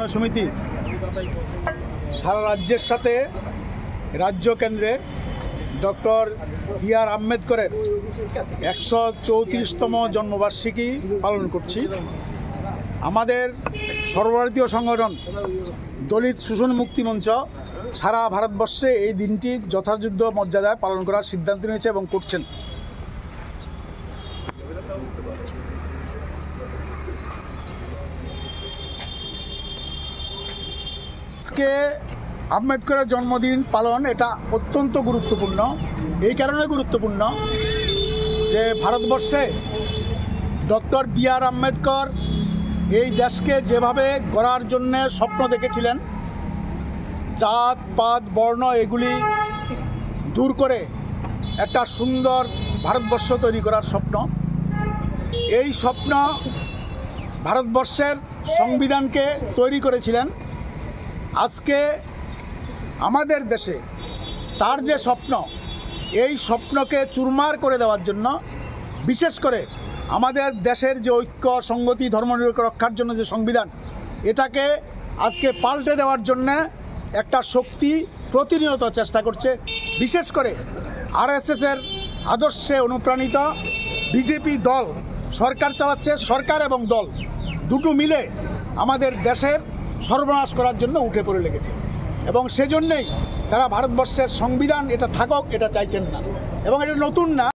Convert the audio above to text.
সমন্বয় সমিতি সারা রাজ্যের সাথে রাজ্য কেন্দ্রে ডক্টর বি.আর. আম্বেদকরের 134তম জন্মবার্ষিকী পালন করছি। আমাদের সর্বভারতীয় সংগঠন দলিত শোষণ মুক্তি মঞ্চ সারা ভারতবর্ষে এই দিনটি যথাযোগ্য মর্যাদায় পালন করার সিদ্ধান্ত নিয়েছে এবং করছেন। আজকে আম্বেদকরের জন্মদিন পালন এটা অত্যন্ত গুরুত্বপূর্ণ। এই কারণে গুরুত্বপূর্ণ যে ভারতবর্ষে ডক্টর বি.আর. আম্বেদকর এই দেশকে যেভাবে গড়ার জন্যে স্বপ্ন দেখেছিলেন, জাত পাত বর্ণ এগুলি দূর করে একটা সুন্দর ভারতবর্ষ তৈরি করার স্বপ্ন, এই স্বপ্ন ভারতবর্ষের সংবিধানকে তৈরি করেছিলেন। আজকে আমাদের দেশে তার যে স্বপ্ন, এই স্বপ্নকে চুরমার করে দেওয়ার জন্য, বিশেষ করে আমাদের দেশের যে ঐক্য সংগতি ধর্মনিরপেক্ষ রক্ষার জন্য যে সংবিধান, এটাকে আজকে পাল্টে দেওয়ার জন্য একটা শক্তি প্রতিনিয়ত চেষ্টা করছে। বিশেষ করে আরএসএসের আদর্শে অনুপ্রাণিত বিজেপি দল সরকার চালাচ্ছে। সরকার এবং দল দুটো মিলে আমাদের দেশের সর্বনাশ করার জন্য উঠে পড়ে লেগেছে এবং সেজন্যই তারা ভারতবর্ষের সংবিধান এটা থাকুক এটা চাইছেন না। এবং এটা নতুন না।